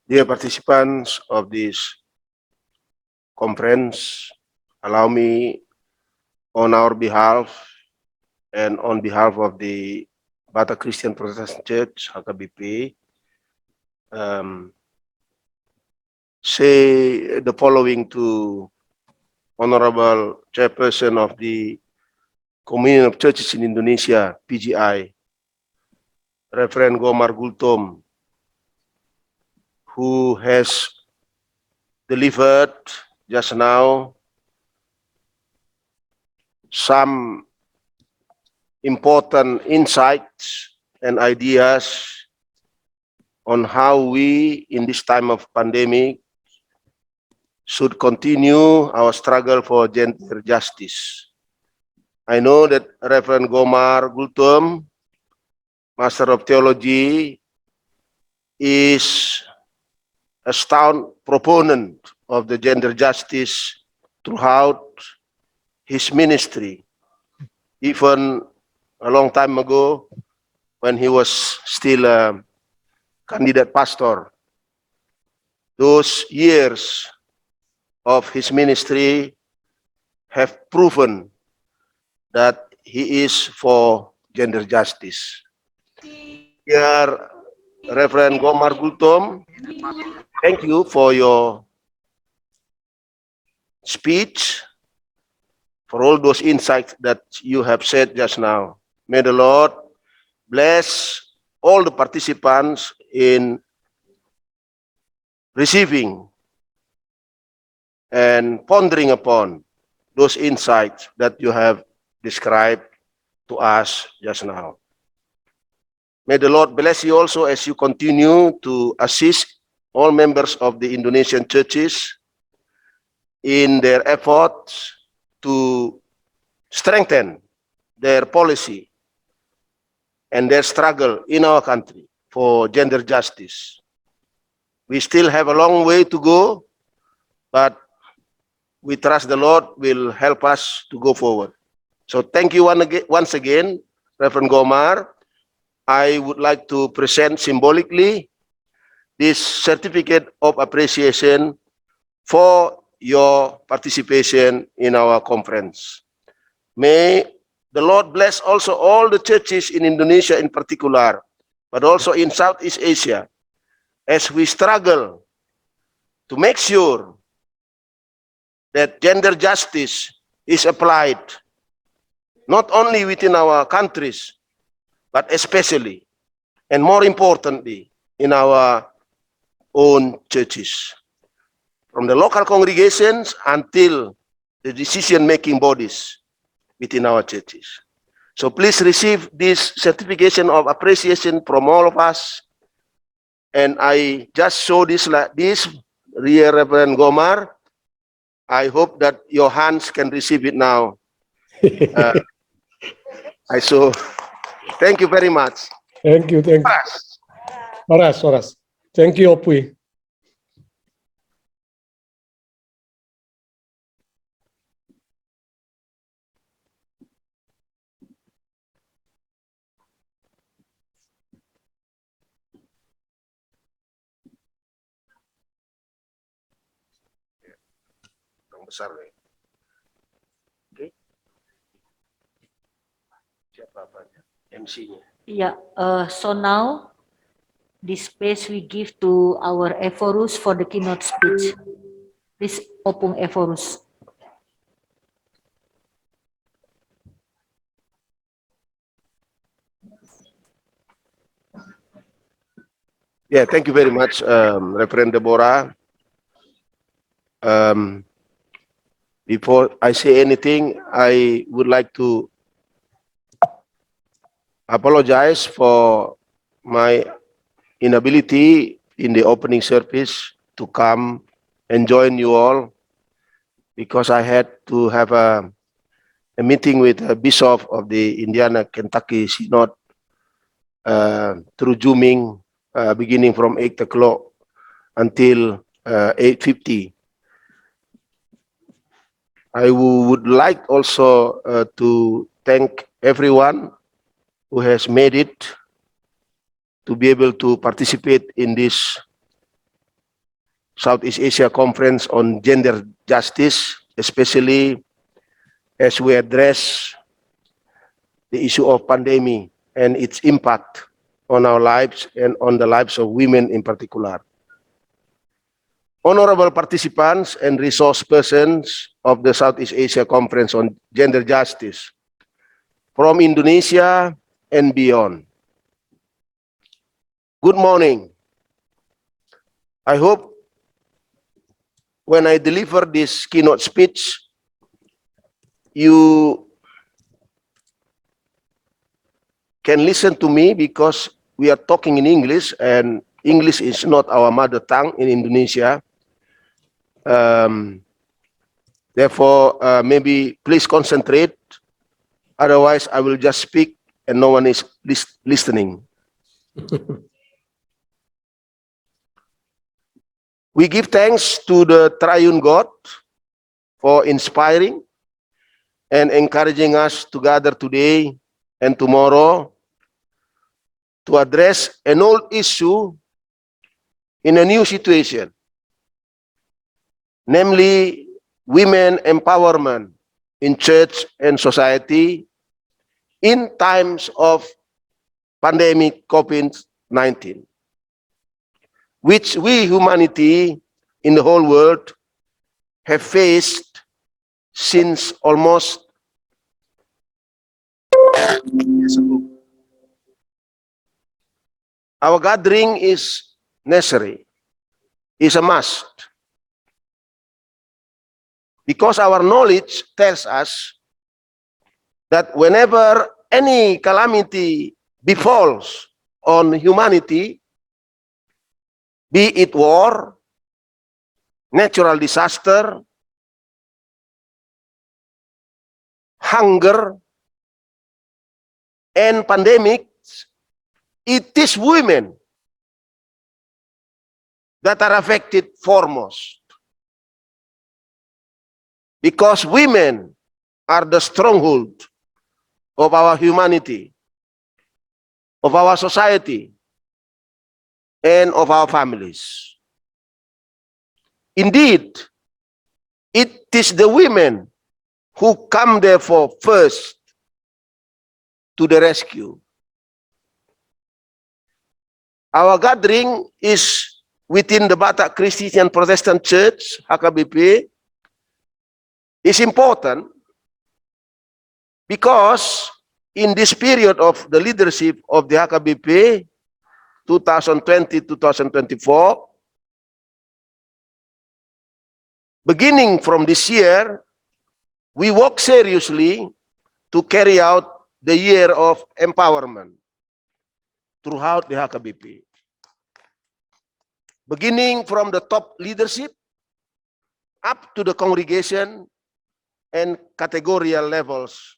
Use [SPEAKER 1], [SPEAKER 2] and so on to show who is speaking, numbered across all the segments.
[SPEAKER 1] Dear participants of this conference, allow me on our behalf and on behalf of the Batak Christian Protestant Church, HKBP, say the following to Honorable Chairperson of the Communion of Churches in Indonesia, PGI, Reverend Gomar Gultom, who has delivered just now some important insights and ideas on how we, in this time of pandemic, should continue our struggle for gender justice. I know that Reverend Gomar Gultom, Master of Theology, is a staunch proponent of the gender justice throughout his ministry, even a long time ago when he was still a candidate pastor. Those years of his ministry have proven that he is for gender justice. Dear Reverend Gomar Gultom, thank you for your speech, for all those insights that you have said just now. May the Lord bless all the participants in receiving and pondering upon those insights that you have described to us just now. May the Lord bless you also as you continue to assist all members of the Indonesian churches in their efforts to strengthen their policy and their struggle in our country for gender justice. We still have a long way to go, but we trust the Lord will help us to go forward. So thank you once again, Reverend Gomar. I would like to present symbolically this certificate of appreciation for your participation in our conference. May the Lord bless also all the churches in Indonesia in particular, but also in Southeast Asia, as we struggle to make sure that gender justice is applied not only within our countries, but especially and more importantly in our own churches, from the local congregations until the decision-making bodies within our churches. So please receive this certification of appreciation from all of us. And I just show this like this, dear Reverend Gomar. I hope that your hands can receive it now. Thank you very much.
[SPEAKER 2] Thank you. Horas. Thank you, Opui.
[SPEAKER 1] Besar nih. Oke. Siapa apanya? MC-nya.
[SPEAKER 3] Yeah, so now this space we give to our Ephorus for the keynote speech. Please, Opung Ephorus.
[SPEAKER 1] Yeah, thank you very much, Reverend Deborah. Before I say anything, I would like to apologize for my inability in the opening service to come and join you all, because I had to have a meeting with the Bishop of the Indiana Kentucky Synod through Zooming, beginning from 8 o'clock until 8:50. I would like also to thank everyone who has made it to be able to participate in this Southeast Asia Conference on Gender Justice, especially as we address the issue of pandemic and its impact on our lives and on the lives of women in particular. Honorable participants and resource persons of the Southeast Asia Conference on Gender Justice from Indonesia and beyond. Good morning. I hope when I deliver this keynote speech, you can listen to me because we are talking in English and English is not our mother tongue in Indonesia. Therefore, maybe please concentrate. Otherwise, I will just speak and no one is listening. We give thanks to the Triune God for inspiring and encouraging us to gather today and tomorrow to address an old issue in a new situation, namely women empowerment in church and society in times of pandemic COVID-19, which we humanity in the whole world have faced since almost years ago. Our gathering is necessary, is a must, because our knowledge tells us that whenever any calamity befalls on humanity, be it war, natural disaster, hunger, and pandemics, it is women that are affected foremost. Because women are the stronghold of our humanity, of our society, and of our families. Indeed, it is the women who come therefore first to the rescue. Our gathering is within the Batak Christian Protestant Church, HKBP, is important because in this period of the leadership of the HKBP, 2020-2024, beginning from this year, we work seriously to carry out the year of empowerment throughout the HKBP. Beginning from the top leadership up to the congregation and categorical levels,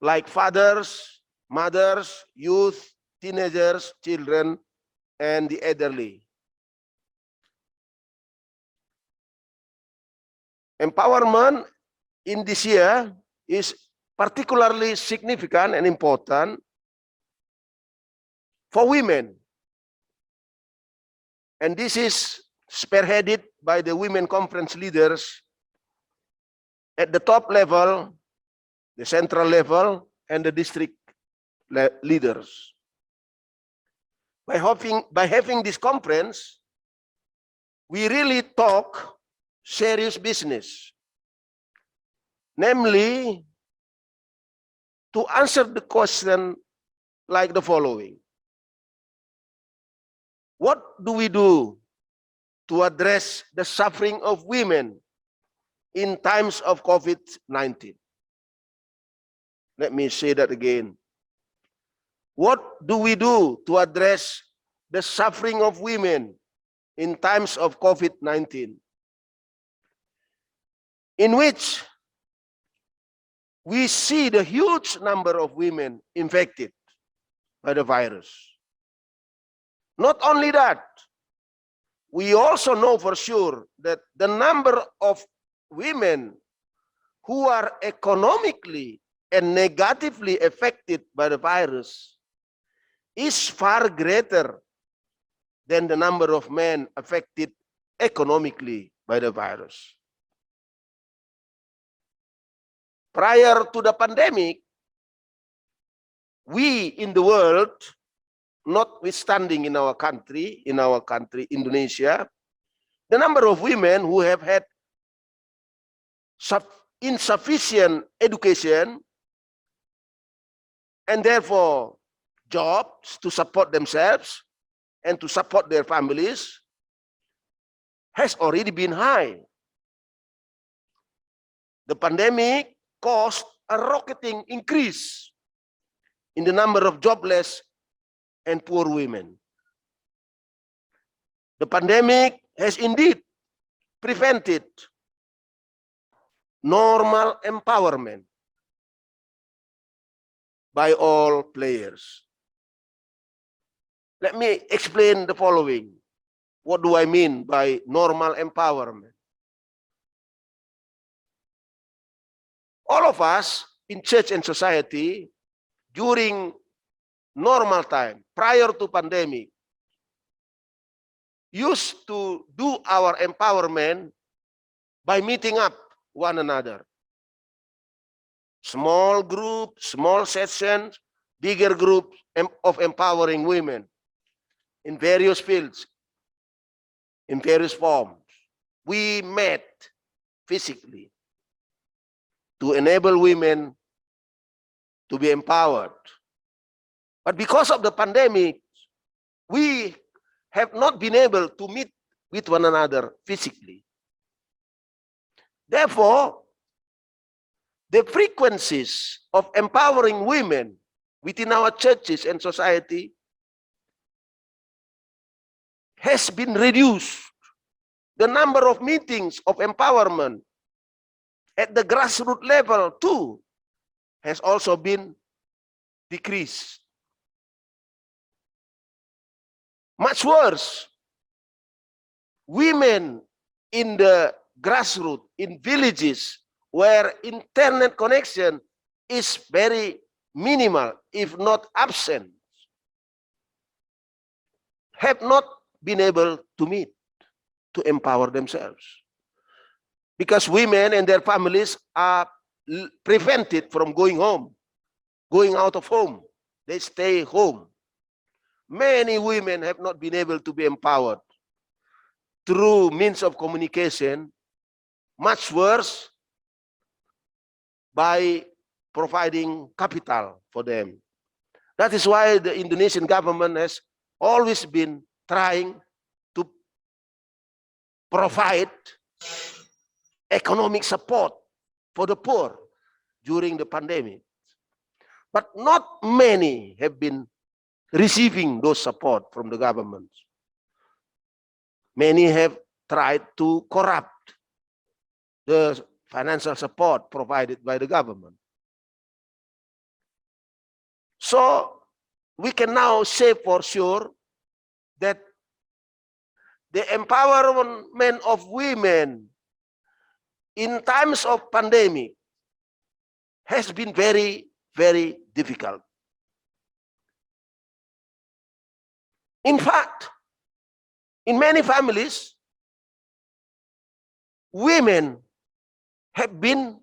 [SPEAKER 1] like fathers, mothers, youth, teenagers, children, and the elderly. Empowerment in this year is particularly significant and important for women. And this is spearheaded by the women conference leaders at the top level, the central level, and the district leaders. By having this conference, we really talk serious business, namely to answer the question like the following. What do we do to address the suffering of women in times of COVID-19? Let me say that again. What do we do to address the suffering of women in times of COVID-19? In which we see the huge number of women infected by the virus. Not only that, we also know for sure that the number of women who are economically and negatively affected by the virus is far greater than the number of men affected economically by the virus. Prior to the pandemic, we in the world, notwithstanding in our country, Indonesia, the number of women who have had insufficient education and therefore jobs to support themselves and to support their families has already been high. The pandemic caused a rocketing increase in the number of jobless and poor women. The pandemic has indeed prevented normal empowerment by all players. Let me explain the following. What do I mean by normal empowerment? All of us in church and society during normal time, prior to pandemic, used to do our empowerment by meeting up one another. Small groups, small sessions, bigger groups of empowering women in various fields, in various forms. We met physically to enable women to be empowered. But because of the pandemic, we have not been able to meet with one another physically. Therefore, the frequencies of empowering women within our churches and society has been reduced. The number of meetings of empowerment at the grassroots level too has also been decreased. Much worse, women in the grassroots, in villages where internet connection is very minimal, if not absent, have not been able to meet, to empower themselves. Because women and their families are prevented from going home, going out of home. They stay home. Many women have not been able to be empowered through means of communication, much worse by providing capital for them. That is why the Indonesian government has always been trying to provide economic support for the poor during the pandemic. But not many have been receiving those support from the government. Many have tried to corrupt the financial support provided by the government. So we can now say for sure that the empowerment of women in times of pandemic has been very, very difficult. In fact, in many families, women have been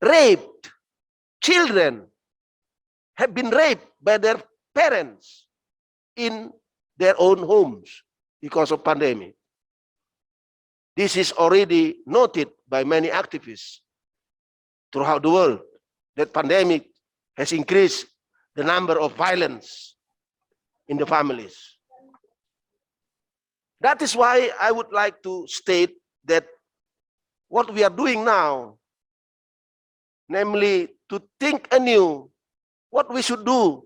[SPEAKER 1] raped. Children have been raped by their parents in their own homes because of pandemic. This is already noted by many activists throughout the world, that pandemic has increased the number of violence in the families. That is why I would like to state that what we are doing now, namely to think anew what we should do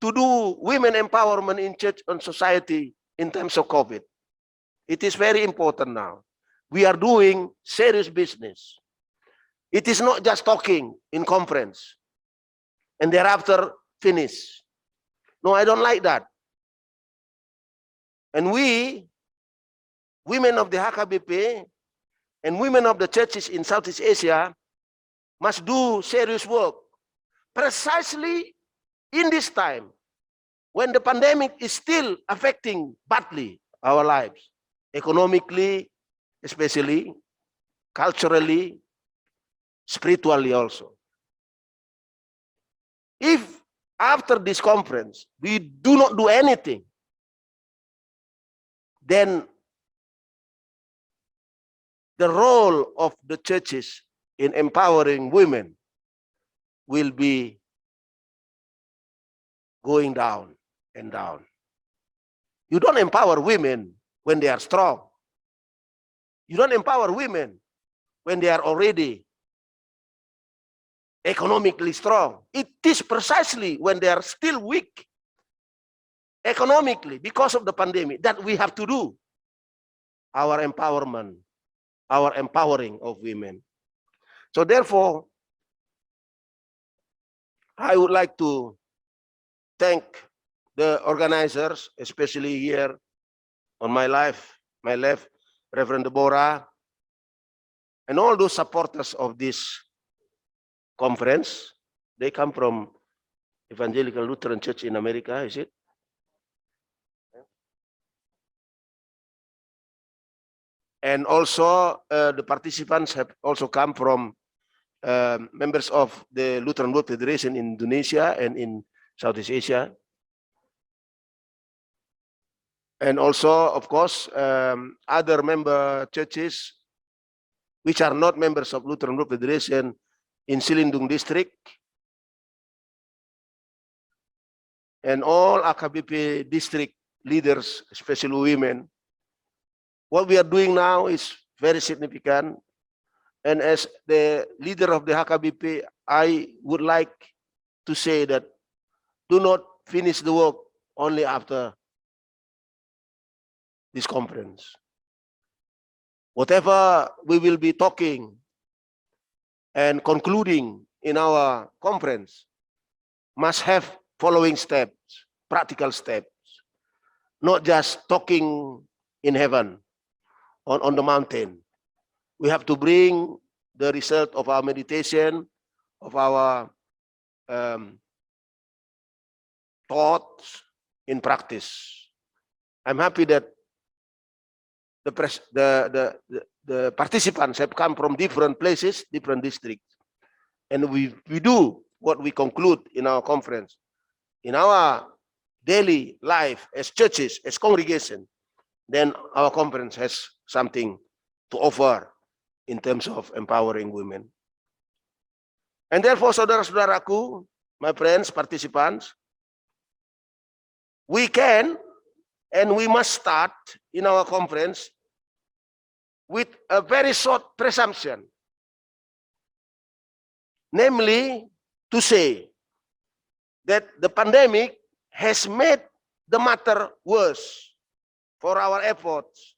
[SPEAKER 1] to do women empowerment in church and society in terms of COVID. It is very important now. We are doing serious business. It is not just talking in conference and thereafter finish. No, I don't like that. And we, women of the HKBP and women of the churches in Southeast Asia, must do serious work precisely in this time, when the pandemic is still affecting badly our lives, economically, especially, culturally, spiritually also. If after this conference we do not do anything, then the role of the churches in empowering women will be going down and down. You don't empower women when they are strong. You don't empower women when they are already economically strong. It is precisely when they are still weak economically because of the pandemic that we have to do our empowerment, our empowering of women. So therefore, I would like to thank the organizers, especially here on my left, Reverend Deborah, and all those supporters of this conference. They come from Evangelical Lutheran Church in America, is it? And also the participants have also come from members of the Lutheran World Federation in Indonesia and in Southeast Asia. And also, of course, other member churches which are not members of Lutheran World Federation in Silindung District, and all AKBP district leaders, especially women. What we are doing now is very significant. And as the leader of the HKBP, I would like to say that do not finish the work only after this conference. Whatever we will be talking and concluding in our conference must have following steps, practical steps, not just talking in heaven, on the mountain. We have to bring the result of our meditation, of our thoughts in practice. I'm happy that the participants have come from different places, different districts, and we do what we conclude in our conference. In our daily life as churches, as congregation, then our conference has something to offer in terms of empowering women. And therefore, saudara-saudaraku, my friends, participants, we can and we must start in our conference with a very short presumption, namely to say that the pandemic has made the matter worse for our efforts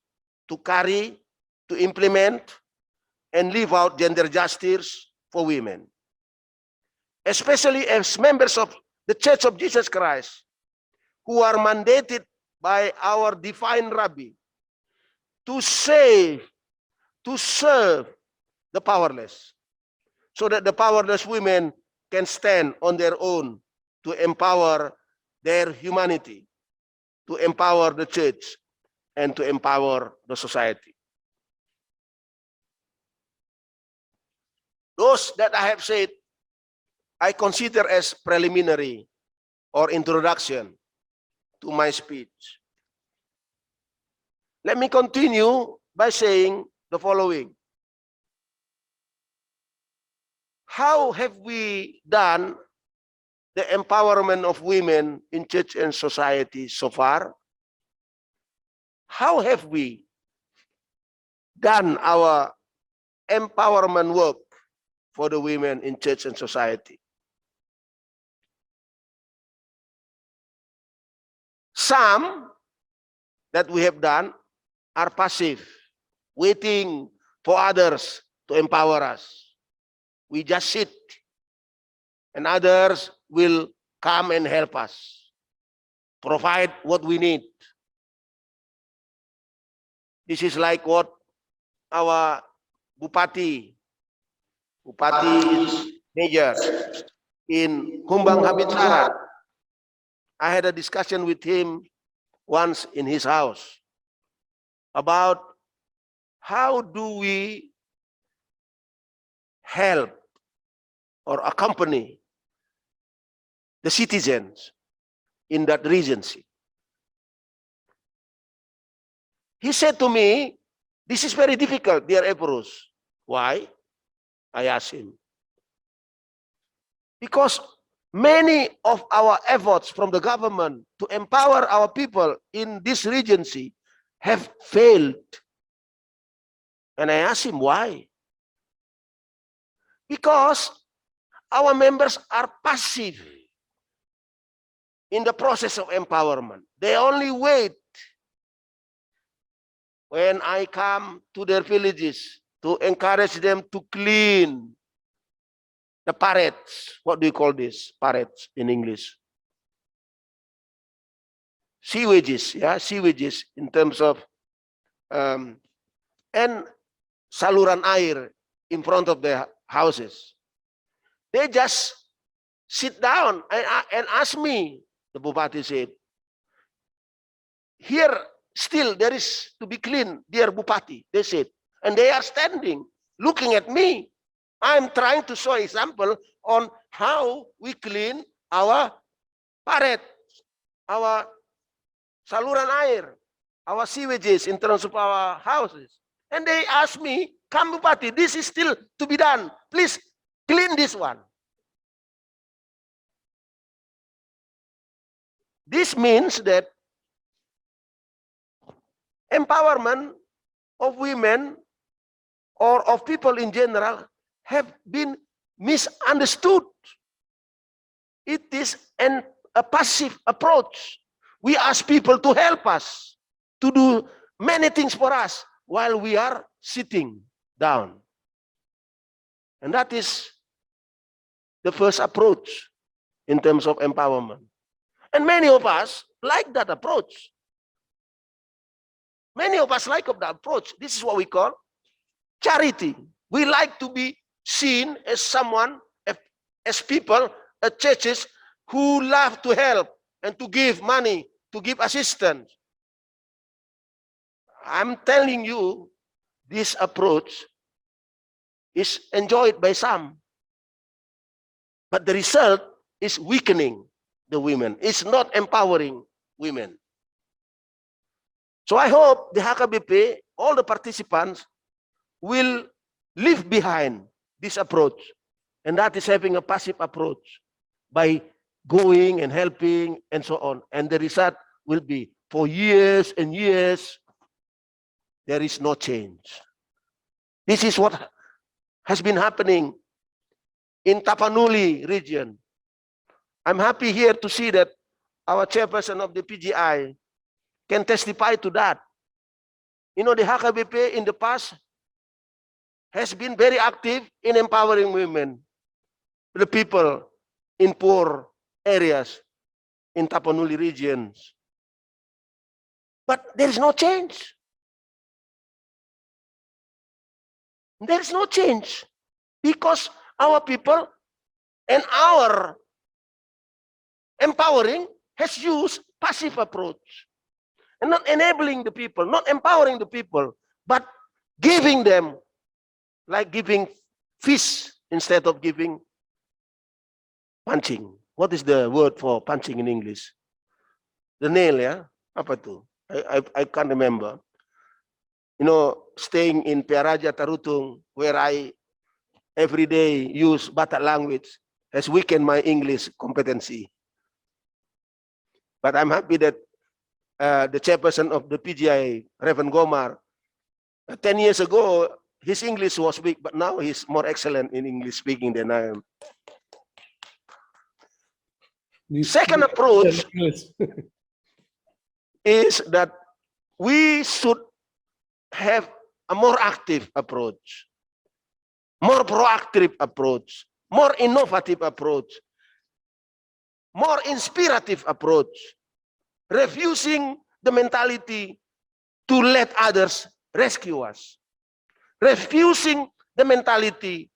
[SPEAKER 1] to carry, to implement, and live out gender justice for women. Especially as members of the Church of Jesus Christ, who are mandated by our divine Rabbi to save, to serve the powerless, so that the powerless women can stand on their own to empower their humanity, to empower the church, and to empower the society. Those that I have said, I consider as preliminary or introduction to my speech. Let me continue by saying the following. How have we done the empowerment of women in church and society so far? How have we done our empowerment work for the women in church and society? Some that we have done are passive, waiting for others to empower us. We just sit, and others will come and help us, provide what we need. This is like what our Bupati is major, in Humbang Habitsara. I had a discussion with him once in his house about how do we help or accompany the citizens in that regency. He said to me, this is very difficult, dear Ephorus. Why? I asked him. Because many of our efforts from the government to empower our people in this regency have failed. And I asked him why. Because our members are passive in the process of empowerment. They only wait when I come to their villages to encourage them to clean the parets. What do you call this? Parets in English. Sewages, yeah, sewages in terms of and saluran air in front of their houses. They just sit down and ask me, the Bupati said, here still there is to be clean, dear Bupati, they said. And they are standing, looking at me. I'm trying to show example on how we clean our paret, our saluran air, our sewages in terms of our houses. And they ask me, come Bupati, this is still to be done. Please clean this one. This means that empowerment of women or of people in general have been misunderstood. It is a passive approach. We ask people to help us, to do many things for us while we are sitting down. And that is the first approach in terms of empowerment. And many of us like that approach. Many of us like that approach. This is what we call charity. We like to be seen as someone, as people, as churches who love to help and to give money, to give assistance. I'm telling you, this approach is enjoyed by some. But the result is weakening the women. It's not empowering women. So I hope the HKBP, all the participants, will leave behind this approach. And that is having a passive approach by going and helping and so on. And the result will be for years and years, there is no change. This is what has been happening in Tapanuli region. I'm happy here to see that our chairperson of the PGI can testify to that. You know, the HKBP in the past has been very active in empowering women, the people in poor areas in Tapanuli regions. But there is no change. There is no change because our people and our empowering has used passive approach and not enabling the people, not empowering the people, but giving them, like giving fish instead of giving punching. What is the word for punching in English? The nail, yeah? Apa tu? I can't remember. You know, staying in Piaraja Tarutung, where I every day use Batak language, has weakened my English competency. But I'm happy that the chairperson of the PGI, Reverend Gomar, 10 years ago, his English was weak, but now he's more excellent in English speaking than I am. Second approach is that we should have a more active approach, more proactive approach, more innovative approach, more inspirative approach, refusing the mentality to let others rescue us, refusing the mentality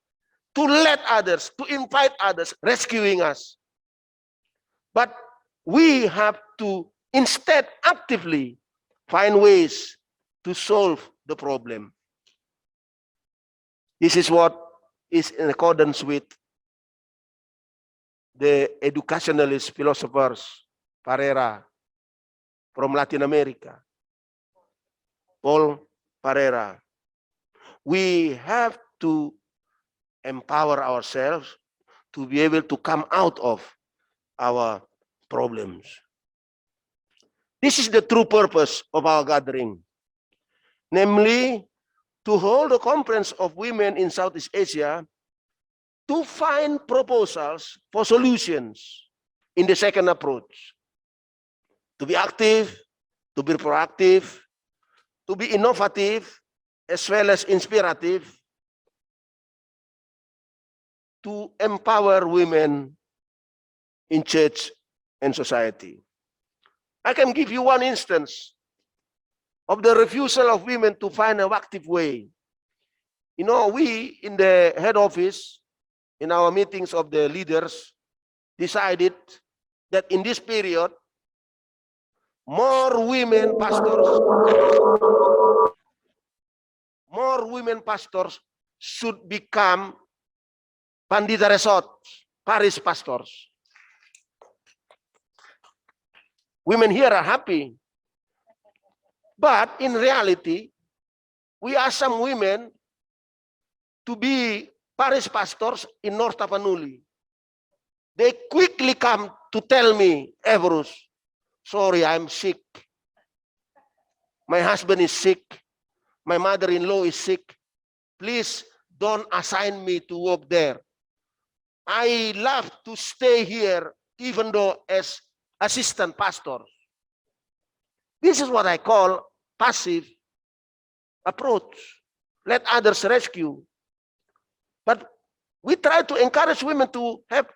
[SPEAKER 1] to let others, to invite others, rescuing us. But we have to instead actively find ways to solve the problem. This is what is in accordance with the educationalist philosophers, Parera, from Latin America, Paul Parera. We have to empower ourselves to be able to come out of our problems. This is the true purpose of our gathering, namely to hold a conference of women in Southeast Asia to find proposals for solutions in the second approach. To be active, to be proactive, to be innovative, as well as inspirative, to empower women in church and society. I can give you one instance of the refusal of women to find an active way. You know, we in the head office, in our meetings of the leaders, decided that in this period, more women pastors should become Pandita Resort, parish pastors. Women here are happy. But in reality, we ask some women to be parish pastors in North Tapanuli. They quickly come to tell me, Everus, sorry, I'm sick. My husband is sick. My mother-in-law is sick. Please don't assign me to work there. I love to stay here, even though as assistant pastor. This is what I call passive approach. Let others rescue. But we try to encourage women to have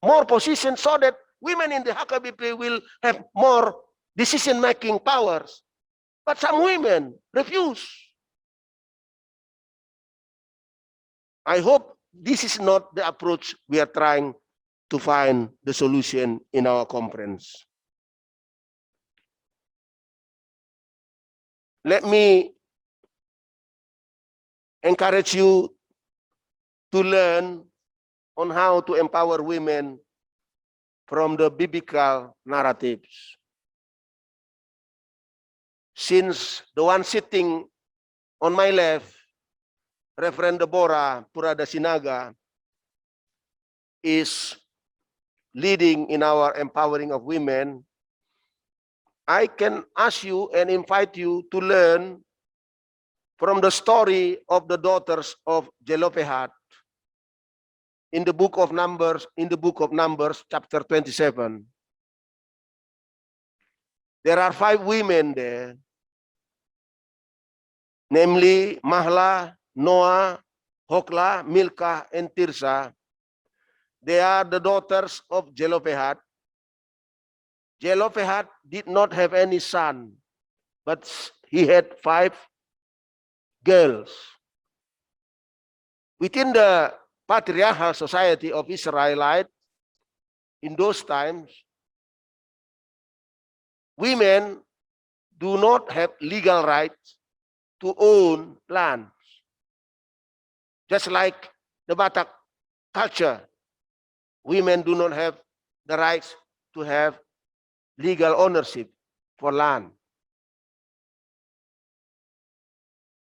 [SPEAKER 1] more positions so that women in the HKBP will have more decision-making powers. But some women refuse. I hope this is not the approach we are trying to find the solution in our conference. Let me encourage you to learn on how to empower women from the biblical narratives. Since the one sitting on my left, Reverend Deborah Purada Sinaga, is leading in our empowering of women, I can ask you and invite you to learn from the story of the daughters of Zelophehad in the book of Numbers, chapter 27. There are 5 women there, namely Mahla, Noah, Hokla, Milcah, and Tirsa. They are the daughters of Zelophehad. Zelophehad did not have any son, but he had 5 girls. Within the patriarchal society of Israelite, in those times, women do not have legal rights to own land. Just like the Batak culture, women do not have the rights to have legal ownership for land.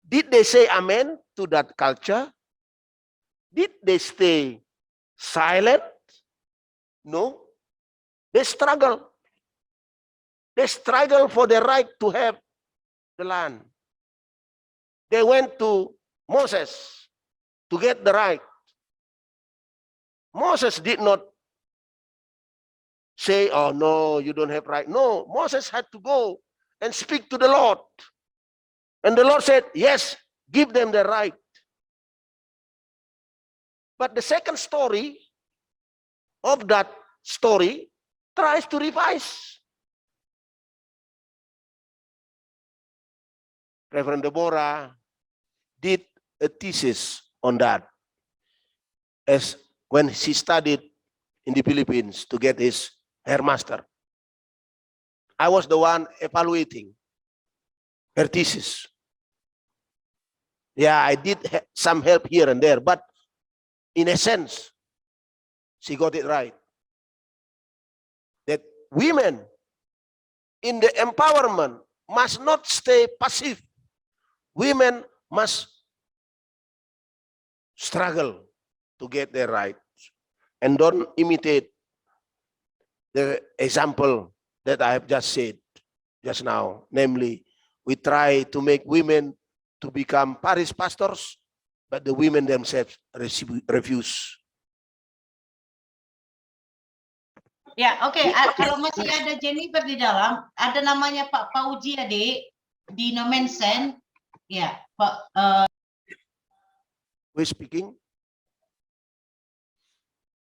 [SPEAKER 1] Did they say amen to that culture? Did they stay silent? No. They struggle. They struggle for the right to have the land. They went to Moses to get the right. Moses did not say, oh no, you don't have right. No, Moses had to go and speak to the Lord. And the Lord said, yes, give them the right. But the second story of that story tries to revise. Reverend Deborah did a thesis on that. as when she studied in the Philippines to get his hair master. I was the one evaluating her thesis. Yeah, I did some help here and there, but in a sense, she got it right. That women in the empowerment must not stay passive. Women must struggle to get their rights and don't imitate the example that I have just said just now. Namely, we try to make women to become parish pastors, but the women themselves refuse.
[SPEAKER 4] Ya, oke. Kalau masih ada Jennifer di dalam, ada namanya Pak Pauji adik di no mention. Ya, Pak.
[SPEAKER 1] Who is speaking?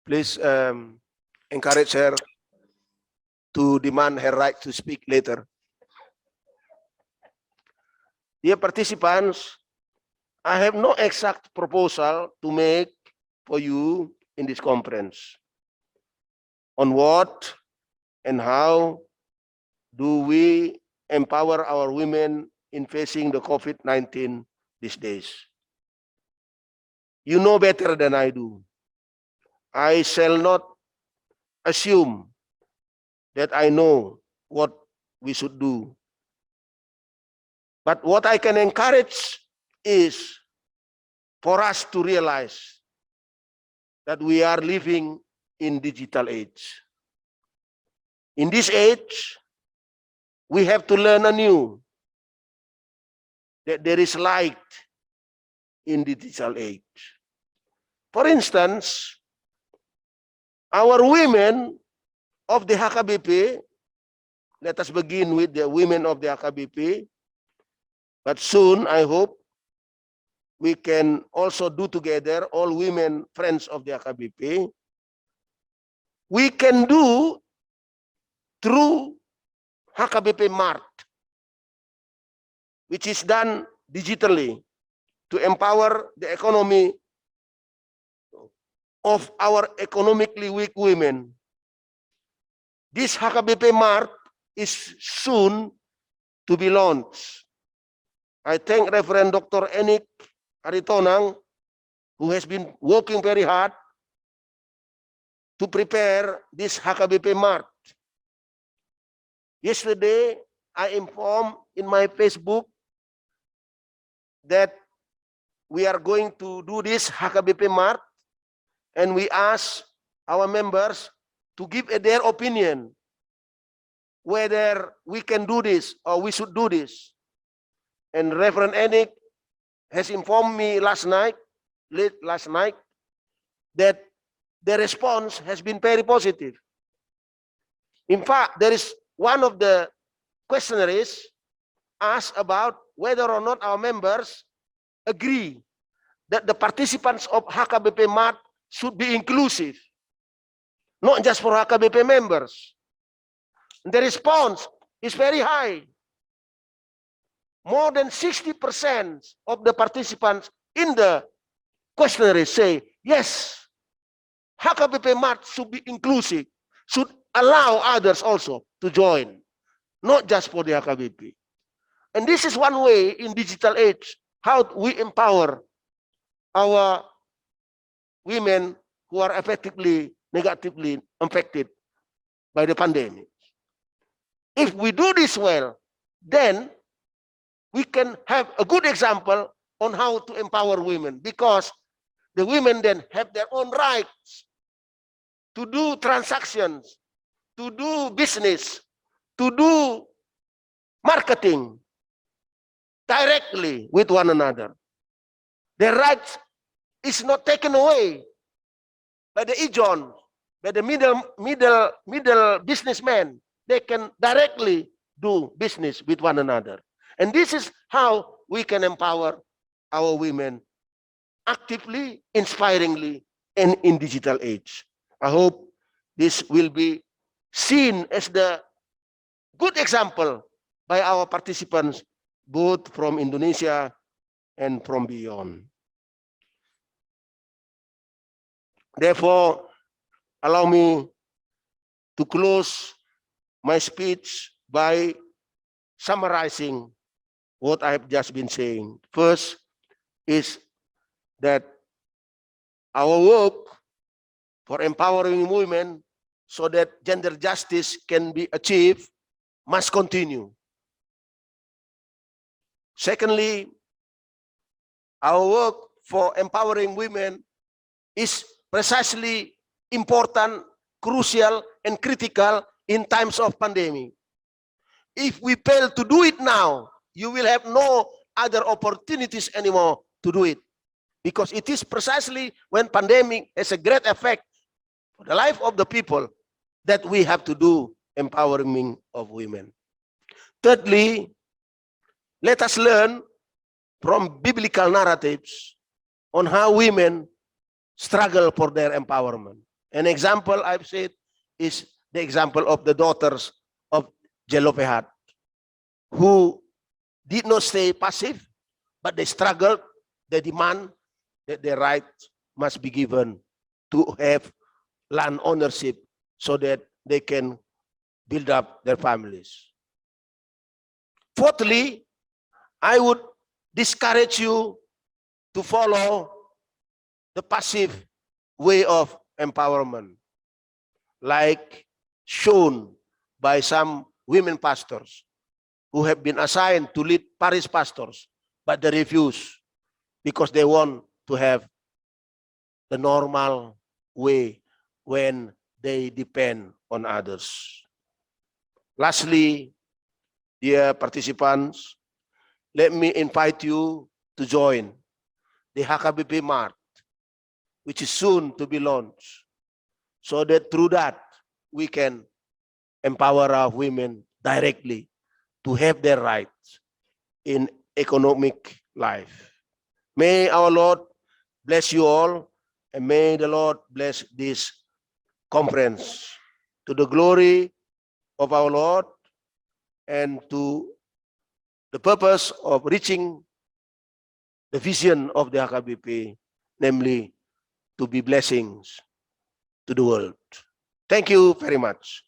[SPEAKER 1] Please encourage her to demand her right to speak later. Dear participants, I have no exact proposal to make for you in this conference on what and how do we empower our women in facing the COVID-19 these days. You know better than I do. I shall not assume that I know what we should do. But what I can encourage is for us to realize that we are living in digital age. In this age, we have to learn anew that there is light in digital age. For instance, our women of the HKBP, let us begin with the women of the HKBP, but soon I hope we can also do together, all women friends of the HKBP. We can do through HKBP Mart, which is done digitally to empower the economy of our economically weak women. This HKBP Mart is soon to be launched. I thank Reverend Dr. Enik Aritonang, who has been working very hard to prepare this HKBP Mart. Yesterday, I informed in my Facebook that we are going to do this HKBP Mart, and we ask our members to give their opinion whether we can do this or we should do this. And Reverend Enik has informed me late last night, that the response has been very positive. In fact, there is one of the questionnaires asked about whether or not our members agree that the participants of HKBP Mart should be inclusive, not just for HKBP members. The response is very high. More than 60% of the participants in the questionnaire say, yes, HKBP Mart should be inclusive, should allow others also to join, not just for the HKBP. And this is one way in digital age, how we empower our women who are effectively negatively affected by the pandemic. If we do this well, then we can have a good example on how to empower women, because the women then have their own rights to do transactions, to do business, to do marketing directly with one another. Their rights is not taken away by the Ijon, by the middle businessmen. They can directly do business with one another. And this is how we can empower our women actively, inspiringly, and in digital age. I hope this will be seen as the good example by our participants, both from Indonesia and from beyond. Therefore, allow me to close my speech by summarizing what I have just been saying. First is that our work for empowering women so that gender justice can be achieved must continue. Secondly, our work for empowering women is precisely important, crucial, and critical in times of pandemic. If we fail to do it now, you will have no other opportunities anymore to do it. Because it is precisely when pandemic has a great effect for the life of the people that we have to do empowering of women. Thirdly, let us learn from biblical narratives on how women struggle for their empowerment. An example I've said is the example of the daughters of Zelophehad, who did not stay passive, but they struggled, they demand that their rights must be given to have land ownership so that they can build up their families. Fourthly, I would discourage you to follow the passive way of empowerment, like shown by some women pastors who have been assigned to lead parish pastors, but they refuse because they want to have the normal way when they depend on others. Lastly, dear participants, let me invite you to join the HKBP Mart, which is soon to be launched, so that through that we can empower our women directly to have their rights in economic life. May our Lord bless you all, and may the Lord bless this conference to the glory of our Lord and to the purpose of reaching the vision of the HKBP, namely to be blessings to the world. Thank you very much.